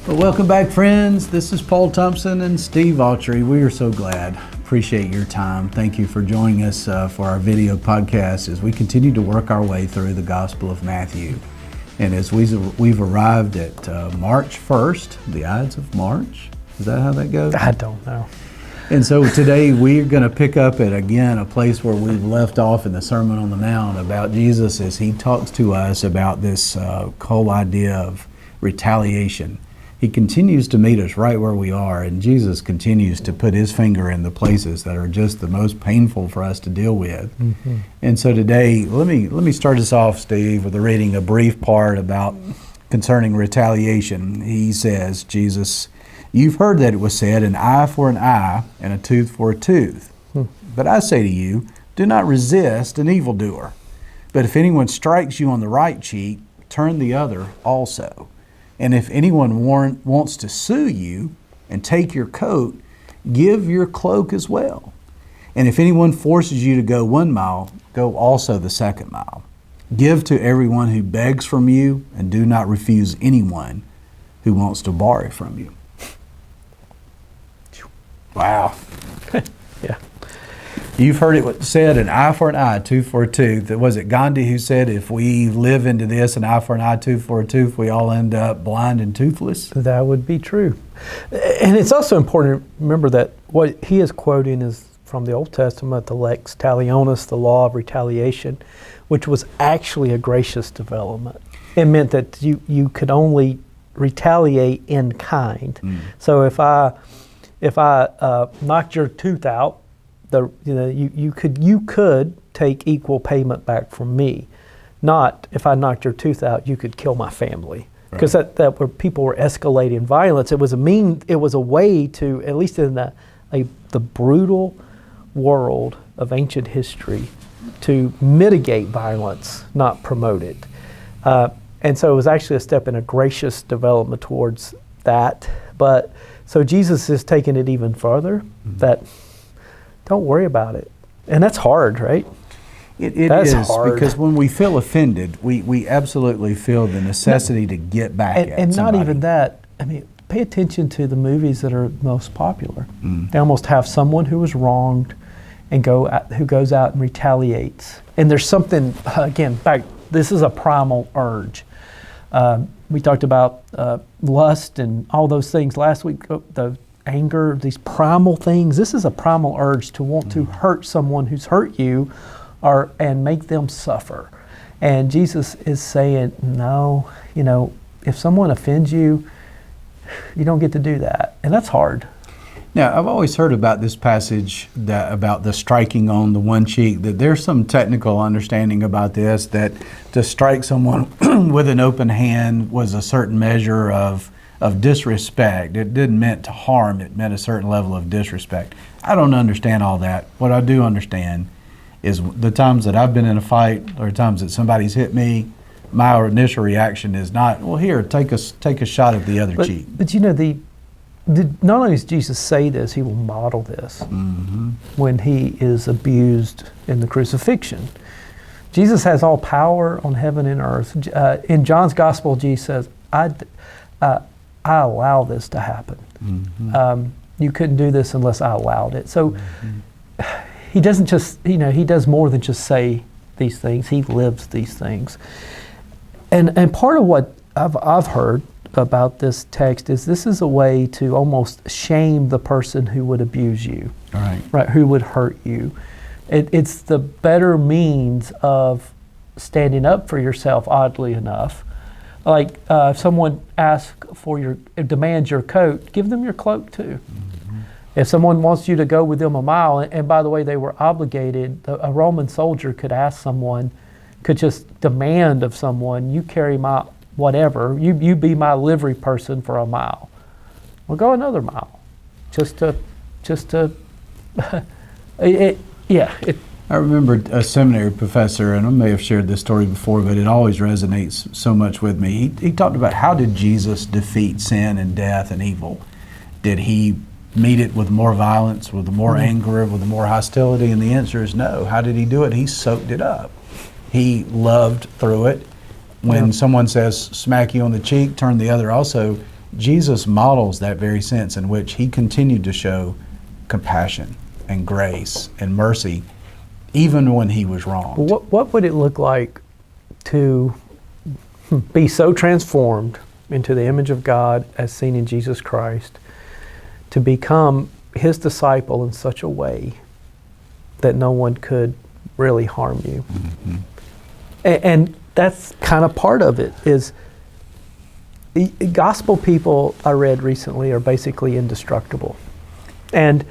Well, welcome back, friends. This is Paul Thompson and Steve Autrey. We are so glad. Appreciate your time. Thank you for joining us for our video podcast as we continue to work our way through the Gospel of Matthew. And as we've arrived at March 1st, the Ides of March. Is that how that goes? I don't know. And so today we're going to pick up at, again, a place where we've left off in the Sermon on the Mount about Jesus as he talks to us about this whole idea of retaliation. He continues to meet us right where we are, and Jesus continues to put his finger in the places that are just the most painful for us to deal with. Mm-hmm. And so today, let me start us off, Steve, with reading a brief part about concerning retaliation. He says, Jesus, "You've heard that it was said, an eye for an eye and a tooth for a tooth. But I say to you, do not resist an evildoer. But if anyone strikes you on the right cheek, turn the other also. And if anyone wants to sue you and take your coat, give your cloak as well. And if anyone forces you to go 1 mile, go also the 2nd mile. Give to everyone who begs from you, and do not refuse anyone who wants to borrow from you." Wow. Yeah. You've heard it said, an eye for an eye, tooth for a tooth. Was it Gandhi who said, if we live into this, an eye for an eye, tooth for a tooth, we all end up blind and toothless? That would be true. And it's also important to remember that what he is quoting is from the Old Testament, the lex talionis, the law of retaliation, which was actually a gracious development. It meant that you could only retaliate in kind. So if I knocked your tooth out, you could take equal payment back from me. Not if I knocked your tooth out, you could kill my family. Because that where people were escalating violence. It was a way to, at least in the brutal world of ancient history, to mitigate violence, not promote it. And so it was actually a step in a gracious development towards that. But so Jesus is taking it even further, that don't worry about it. And that's hard, right? It is hard. Because when we feel offended, we absolutely feel the necessity to get back at and somebody. Not even that. I mean, pay attention to the movies that are most popular. They almost have someone who was wronged and who goes out and retaliates. And there's something, again, this is a primal urge. We talked about lust and all those things last week, the anger, these primal things. This is a primal urge to want to hurt someone who's hurt you and make them suffer. And Jesus is saying, no, if someone offends you, you don't get to do that. And that's hard. Now, I've always heard about this passage about the striking on the one cheek, that there's some technical understanding about this, that to strike someone with an open hand was a certain measure of disrespect. It didn't mean to harm, it meant a certain level of disrespect. I don't understand all that. What I do understand is the times that I've been in a fight or times that somebody's hit me, my initial reaction is not, well, here, take a shot at the other cheek. But not only does Jesus say this, he will model this when he is abused in the crucifixion. Jesus has all power on heaven and earth. In John's gospel, Jesus says, I allow this to happen. You couldn't do this unless I allowed it. So he doesn't just, he does more than just say these things. He lives these things. And part of what I've heard about this text is this is a way to almost shame the person who would abuse you, right? Who would hurt you. It's the better means of standing up for yourself, oddly enough. Like if someone demands your coat, give them your cloak too. If someone wants you to go with them a mile, and by the way, they were obligated, a Roman soldier could just demand of someone, you carry my whatever, you be my livery person for a mile. Well, go another mile, just to I remember a seminary professor, and I may have shared this story before, but it always resonates so much with me. He talked about, how did Jesus defeat sin and death and evil? Did he meet it with more violence, with more anger, with more hostility? And the answer is no. How did he do it? He soaked it up. He loved through it. When someone says, smack you on the cheek, turn the other also, Jesus models that very sense in which he continued to show compassion and grace and mercy even when he was wronged. What would it look like to be so transformed into the image of God as seen in Jesus Christ, to become his disciple in such a way that no one could really harm you? Mm-hmm. And that's kind of part of it, is the gospel people I read recently are basically indestructible. And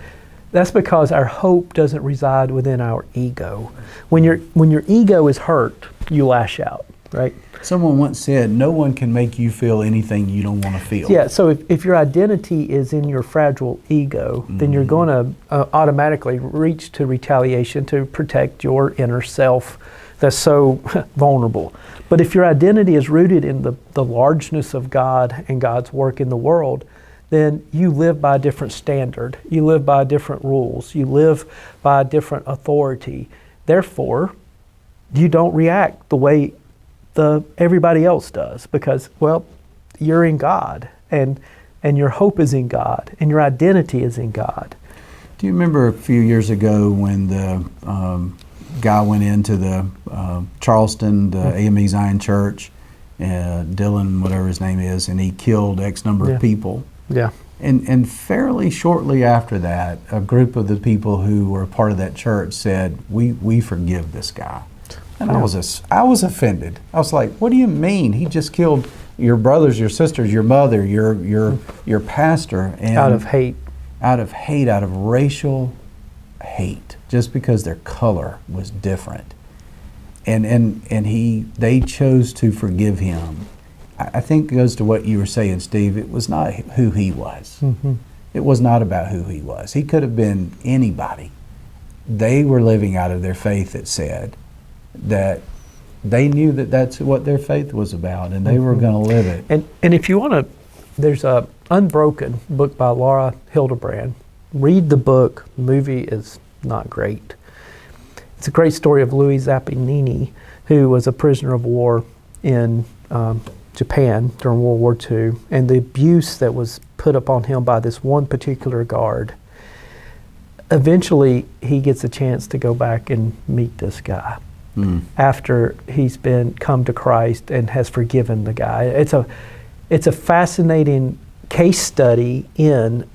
that's because our hope doesn't reside within our ego. When your ego is hurt, you lash out, right? Someone once said, no one can make you feel anything you don't want to feel. Yeah, so if your identity is in your fragile ego, then you're going to automatically reach to retaliation to protect your inner self that's so vulnerable. But if your identity is rooted in the largeness of God and God's work in the world, then you live by a different standard. You live by different rules. You live by a different authority. Therefore, you don't react the way everybody else does, because, well, you're in God, and your hope is in God, and your identity is in God. Do you remember a few years ago when the guy went into the Charleston, the AME Zion Church, Dylan, whatever his name is, and he killed X number of people? Yeah. And fairly shortly after that, a group of the people who were part of that church said, we forgive this guy. And I was offended. I was like, what do you mean? He just killed your brothers, your sisters, your mother, your pastor. And out of hate. Out of racial hate, just because their color was different. And they chose to forgive him. I think it goes to what you were saying, Steve. It was not who he was. Mm-hmm. It was not about who he was. He could have been anybody. They were living out of their faith that said that they knew that that's what their faith was about, and they were going to live it. And if you want to, there's a Unbroken book by Laura Hildebrand. Read the book. The movie is not great. It's a great story of Louis Zappinini, who was a prisoner of war in Japan during World War II, and the abuse that was put upon him by this one particular guard. Eventually, he gets a chance to go back and meet this guy after he's come to Christ and has forgiven the guy. It's a fascinating case study in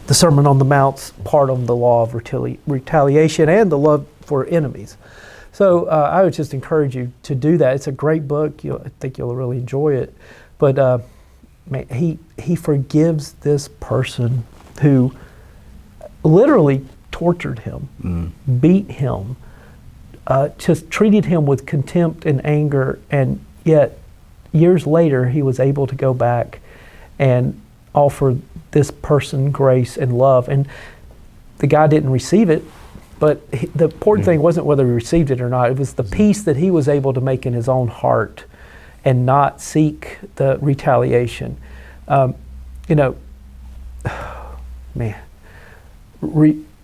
the Sermon on the Mount's part of the law of retaliation and the love for enemies. So I would just encourage you to do that. It's a great book. I think you'll really enjoy it. But man, he forgives this person who literally tortured him, beat him, just treated him with contempt and anger, and yet years later he was able to go back and offer this person grace and love. And the guy didn't receive it, but the important thing wasn't whether he received it or not. It was the peace that he was able to make in his own heart and not seek the retaliation.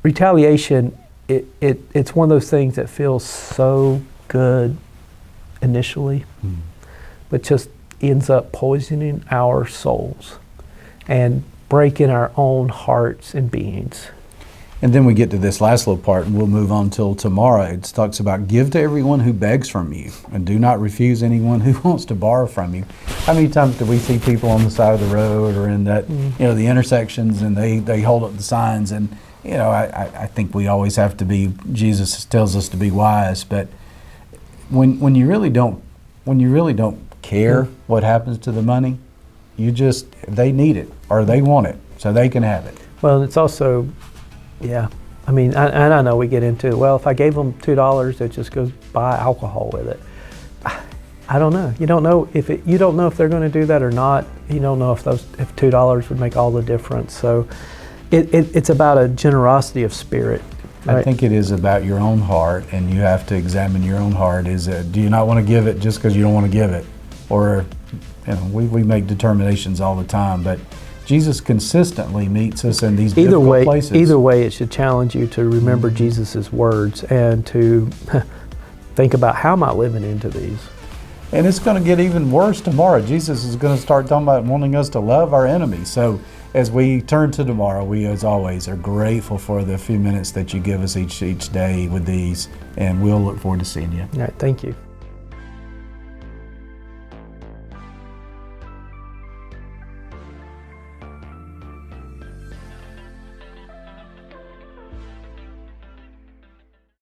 Retaliation, it's one of those things that feels so good initially, but just ends up poisoning our souls and breaking our own hearts and beings. And then we get to this last little part, and we'll move on till tomorrow. It talks about give to everyone who begs from you, and do not refuse anyone who wants to borrow from you. How many times do we see people on the side of the road or in that, the intersections, and they hold up the signs? And I think we always have to be. Jesus tells us to be wise, but when you really don't care what happens to the money, they need it or they want it, so they can have it. Well, it's also. Yeah, I mean, I know we get into, well, if I gave them $2, it just goes buy alcohol with it. I don't know. You don't know if they're going to do that or not. You don't know if $2 would make all the difference. So it's about a generosity of spirit. Right? I think it is about your own heart, and you have to examine your own heart. Do you not want to give it just because you don't want to give it? Or, we make determinations all the time, but Jesus consistently meets us in these difficult places. Either way, it should challenge you to remember Jesus' words and to think about, how am I living into these? And it's going to get even worse tomorrow. Jesus is going to start talking about wanting us to love our enemies. So as we turn to tomorrow, we, as always, are grateful for the few minutes that you give us each day with these, and we'll look forward to seeing you. All right, thank you.